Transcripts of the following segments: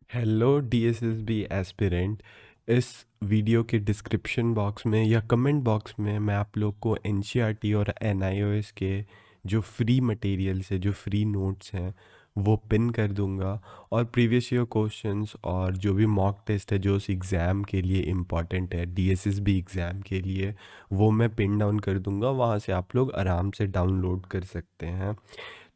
Hello DSSB aspirant. इस video के description box में या कमेंट बॉक्स में मैं आप लोग को एनसीईआरटी और एनआईओएस के जो फ्री मटेरियल्स है, जो फ्री नोट्स हैं, वो पिन कर दूंगा। और प्रीवियस ईयर क्वेश्चंस और जो भी मॉक टेस्ट है जो उस एग्ज़ाम के लिए इम्पॉर्टेंट है, डीएसएसबी एग्ज़ाम के लिए, वो मैं पिन डाउन कर दूंगा। वहाँ से आप लोग आराम से डाउनलोड कर सकते हैं।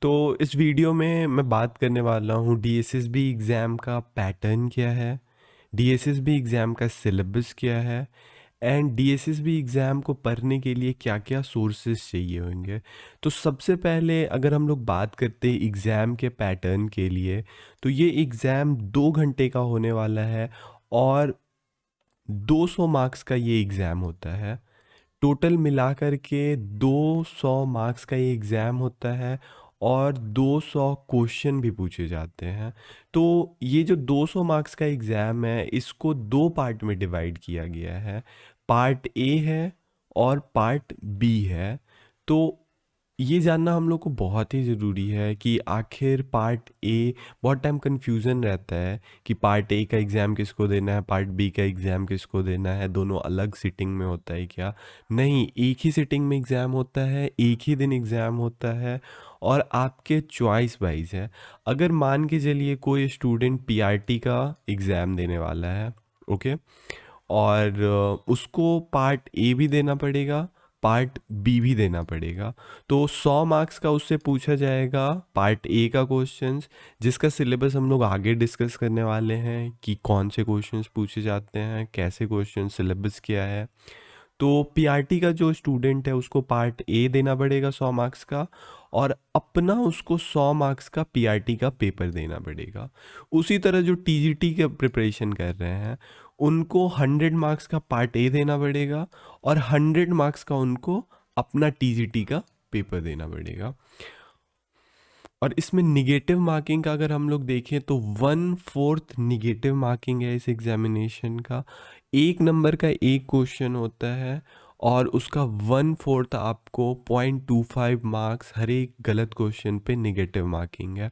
तो इस वीडियो में मैं बात करने वाला हूँ डीएसएसबी एग्ज़ाम का पैटर्न क्या है, डीएसएसबी एग्ज़ाम का सिलेबस क्या है, एंड डीएसएसबी एग्ज़ाम को पढ़ने के लिए क्या क्या सोर्सेज चाहिए होंगे। तो सबसे पहले अगर हम लोग बात करते हैं एग्ज़ाम के पैटर्न के लिए, तो ये एग्ज़ाम 2 घंटे का होने वाला है और 200 मार्क्स का ये एग्ज़ाम होता है। टोटल मिलाकर के 200 मार्क्स का ये एग्ज़ाम होता है और 200 क्वेश्चन भी पूछे जाते हैं। तो ये जो 200 मार्क्स का एग्ज़ाम है, इसको दो पार्ट में डिवाइड किया गया है। पार्ट ए है और पार्ट बी है। तो ये जानना हम लोग को बहुत ही ज़रूरी है कि आखिर पार्ट ए, बहुत टाइम कन्फ्यूज़न रहता है कि पार्ट ए का एग्ज़ाम किसको देना है, पार्ट बी का एग्ज़ाम किसको देना है, दोनों अलग सिटिंग में होता है क्या? नहीं, एक ही सिटिंग में एग्ज़ाम होता है, एक ही दिन एग्ज़ाम होता है और आपके चॉइस वाइज है। अगर मान के चलिए कोई स्टूडेंट पीआरटी का एग्ज़ाम देने वाला है, ओके, और उसको पार्ट ए भी देना पड़ेगा, पार्ट बी भी देना पड़ेगा। तो 100 मार्क्स का उससे पूछा जाएगा पार्ट ए का क्वेश्चंस, जिसका सिलेबस हम लोग आगे डिस्कस करने वाले हैं कि कौन से क्वेश्चंस पूछे जाते हैं, कैसे क्वेश्चन, सिलेबस क्या है। तो पीआरटी का जो स्टूडेंट है उसको पार्ट ए देना पड़ेगा 100 मार्क्स का, और अपना उसको 100 मार्क्स का पीआरटी का पेपर देना पड़ेगा। उसी तरह जो टीजीटी का प्रिपरेशन कर रहे हैं उनको 100 मार्क्स का पार्ट ए देना पड़ेगा और 100 मार्क्स का उनको अपना टीजीटी का पेपर देना पड़ेगा। और इसमें निगेटिव मार्किंग का अगर हम लोग देखें तो 1/4 निगेटिव मार्किंग है इस एग्जामिनेशन का। 1 नंबर का एक क्वेश्चन होता है और उसका 1/4 आपको 0.25 मार्क्स हर एक गलत क्वेश्चन पे निगेटिव मार्किंग है।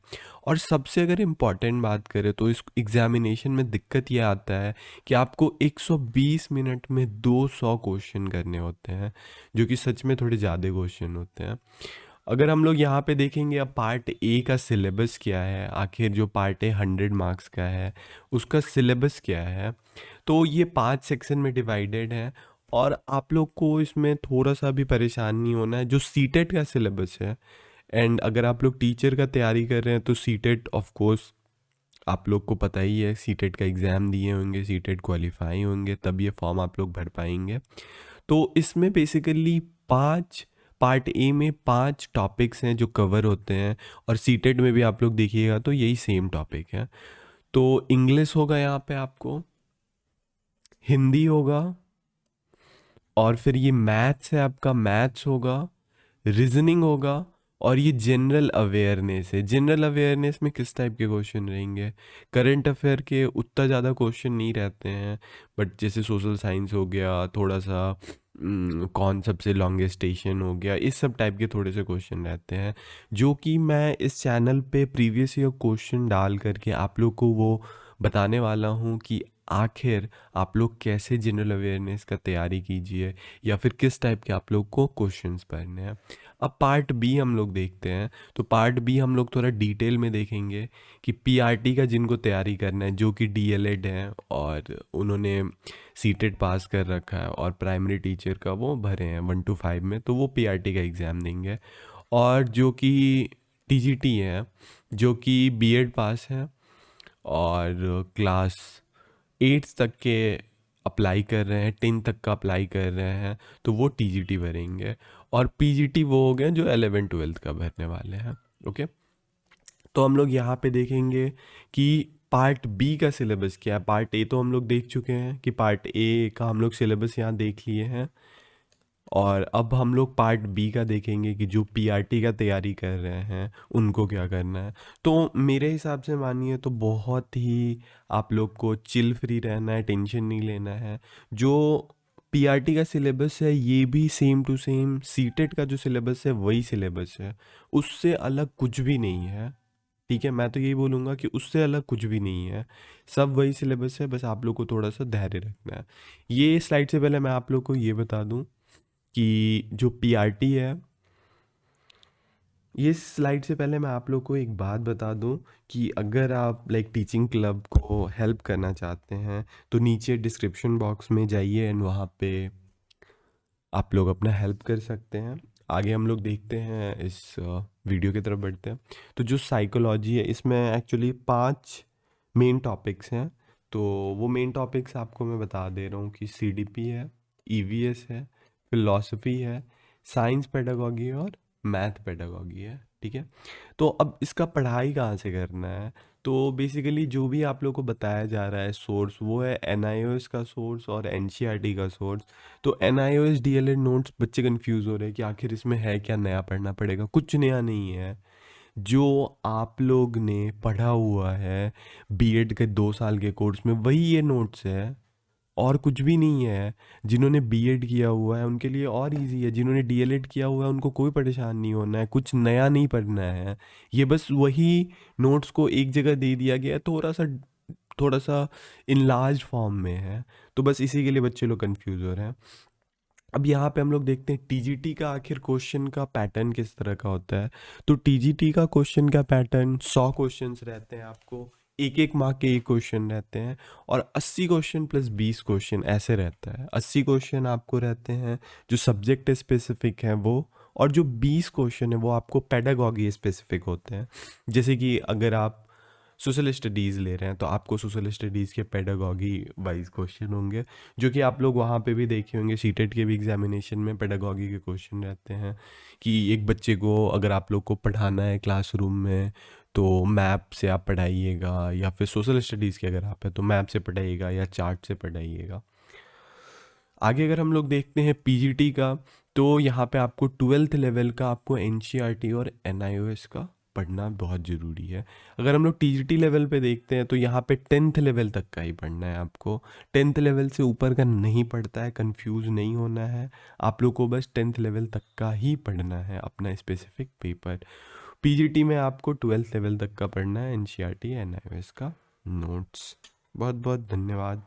और सबसे अगर इम्पॉर्टेंट बात करें तो इस एग्जामिनेशन में दिक्कत ये आता है कि आपको 120 मिनट में 200 क्वेश्चन करने होते हैं, जो कि सच में थोड़े ज़्यादा क्वेश्चन होते हैं। अगर हम लोग यहाँ पे देखेंगे अब पार्ट ए का सिलेबस क्या है, आखिर जो पार्ट ए 100 मार्क्स का है उसका सिलेबस क्या है, तो ये 5 सेक्शन में डिवाइडेड है। और आप लोग को इसमें थोड़ा सा भी परेशान नहीं होना है। जो सीटेट का सिलेबस है, एंड अगर आप लोग टीचर का तैयारी कर रहे हैं तो सीटेट ऑफ कोर्स आप लोग को पता ही है, सीटेट का एग्ज़ाम दिए होंगे, सीटेट क्वालिफाई होंगे, तब ये फॉर्म आप लोग भर पाएंगे। तो इसमें बेसिकली 5, पार्ट ए में 5 टॉपिक्स हैं जो कवर होते हैं, और सीटेट में भी आप लोग देखिएगा तो यही सेम टॉपिक है। तो इंग्लिश होगा यहाँ पे आपको, हिंदी होगा, और फिर ये मैथ्स है आपका, मैथ्स होगा, रीजनिंग होगा, और ये जनरल अवेयरनेस है। जनरल अवेयरनेस में किस टाइप के क्वेश्चन रहेंगे? करंट अफेयर के उतना ज़्यादा क्वेश्चन नहीं रहते हैं, बट जैसे सोशल साइंस हो गया, थोड़ा सा कौन सबसे लॉन्गेस्ट स्टेशन हो गया, इस सब टाइप के थोड़े से क्वेश्चन रहते हैं, जो कि मैं इस चैनल पे प्रीवियस ईयर क्वेश्चन डाल करके आप लोग को वो बताने वाला हूँ कि आखिर आप लोग कैसे जनरल अवेयरनेस का तैयारी कीजिए, या फिर किस टाइप के आप लोग को क्वेश्चंस पढ़ने हैं। अब पार्ट बी हम लोग देखते हैं। तो पार्ट बी हम लोग थोड़ा डिटेल में देखेंगे कि पीआरटी का जिनको तैयारी करना है, जो कि डीएलएड हैं और उन्होंने सीटेट पास कर रखा है और प्राइमरी टीचर का वो भरे हैं 1 to 5 में, तो वो पीआरटी का एग्ज़ाम देंगे। और जो कि टीजीटी हैं, जो कि बीएड पास हैं और क्लास 8 तक के अप्लाई कर रहे हैं, 10 तक का अप्लाई कर रहे हैं, तो वो टीजीटी भरेंगे। और पीजीटी वो हो गए जो 11-12 का भरने वाले हैं। ओके, तो हम लोग यहाँ पे देखेंगे कि पार्ट बी का सिलेबस क्या है। पार्ट ए तो हम लोग देख चुके हैं कि पार्ट ए का हम लोग सिलेबस यहाँ देख लिए हैं, और अब हम लोग पार्ट बी का देखेंगे कि जो पीआरटी का तैयारी कर रहे हैं उनको क्या करना है। तो मेरे हिसाब से मानिए तो बहुत ही आप लोग को चिल फ्री रहना है, टेंशन नहीं लेना है। जो पीआरटी का सिलेबस है ये भी सेम टू सेम सीटेट का जो सिलेबस है वही सिलेबस है, उससे अलग कुछ भी नहीं है। ठीक है, मैं तो यही बोलूँगा कि उससे अलग कुछ भी नहीं है, सब वही सिलेबस है, बस आप लोग को थोड़ा-सा धैर्य रखना है। ये स्लाइड से पहले मैं आप लोग को ये बता दूँ कि जो पीआरटी है, ये स्लाइड से पहले मैं आप लोग को एक बात बता दूं कि अगर आप लाइक टीचिंग क्लब को हेल्प करना चाहते हैं तो नीचे डिस्क्रिप्शन बॉक्स में जाइए एंड वहाँ पे आप लोग अपना हेल्प कर सकते हैं। आगे हम लोग देखते हैं, इस वीडियो की तरफ बढ़ते हैं। तो जो साइकोलॉजी है, इसमें एक्चुअली 5 मेन टॉपिक्स हैं। तो वो मेन टॉपिक्स आपको मैं बता दे रहा हूँ कि सीडीपी है, ईवीएस है, फिलॉसफी है, साइंस पेडागॉजी और मैथ पेडागॉजी है। ठीक है, तो अब इसका पढ़ाई कहाँ से करना है? तो बेसिकली जो भी आप लोग को बताया जा रहा है सोर्स, वो है एनआईओएस का सोर्स और एनसीईआरटी का सोर्स। तो एनआईओएस डीएलएड नोट्स, बच्चे कंफ्यूज हो रहे हैं कि आखिर इसमें है क्या, नया पढ़ना पड़ेगा? कुछ नया नहीं है, जो आप लोग ने पढ़ा हुआ है बीएड के 2 साल के कोर्स में, वही ये नोट्स है और कुछ भी नहीं है। जिन्होंने बीएड किया हुआ है उनके लिए और इजी है, जिन्होंने डीएलएड किया हुआ है उनको कोई परेशान नहीं होना है, कुछ नया नहीं पढ़ना है। ये बस वही नोट्स को एक जगह दे दिया गया है, थोड़ा सा इन लार्ज फॉर्म में है। तो बस इसी के लिए बच्चे लोग कंफ्यूज हो रहे हैं। अब यहाँ पे हम लोग देखते हैं टीजीटी का आखिर क्वेश्चन का पैटर्न किस तरह का होता है। तो टीजीटी का क्वेश्चन का पैटर्न 100 क्वेश्चंस रहते हैं, आपको एक एक मार्क के एक क्वेश्चन रहते हैं, और 80 क्वेश्चन प्लस 20 क्वेश्चन ऐसे रहता है। 80 क्वेश्चन आपको रहते हैं जो सब्जेक्ट स्पेसिफिक हैं वो, और जो 20 क्वेश्चन है वो आपको पेडागॉगी स्पेसिफिक होते हैं। जैसे कि अगर आप सोशल स्टडीज़ ले रहे हैं तो आपको सोशल स्टडीज़ के पेडागॉगी वाइज क्वेश्चन होंगे, जो कि आप लोग वहाँ पे भी देखे होंगे। सीटेट के भी एग्जामिनेशन में पेडागॉगी के क्वेश्चन रहते हैं कि एक बच्चे को अगर आप लोग को पढ़ाना है क्लासरूम में तो मैप से आप पढ़ाइएगा, या फिर सोशल स्टडीज़ के अगर आप है तो मैप से पढ़ाइएगा या चार्ट से पढ़ाइएगा। आगे अगर हम लोग देखते हैं पीजीटी का, तो यहाँ पे आपको 12th लेवल का आपको एनसीईआरटी और एनआईओएस का पढ़ना बहुत ज़रूरी है। अगर हम लोग टीजीटी लेवल पे देखते हैं तो यहाँ पे 10th लेवल तक का ही पढ़ना है आपको। 10th लेवल से ऊपर का नहीं पढ़ता है, कंफ्यूज नहीं होना है। आप लोग को बस 10th लेवल तक का ही पढ़ना है अपना स्पेसिफिक पेपर। पीजीटी में आपको 12th लेवल तक का पढ़ना है, एनसीईआरटी एनआईओएस का नोट्स। बहुत बहुत धन्यवाद।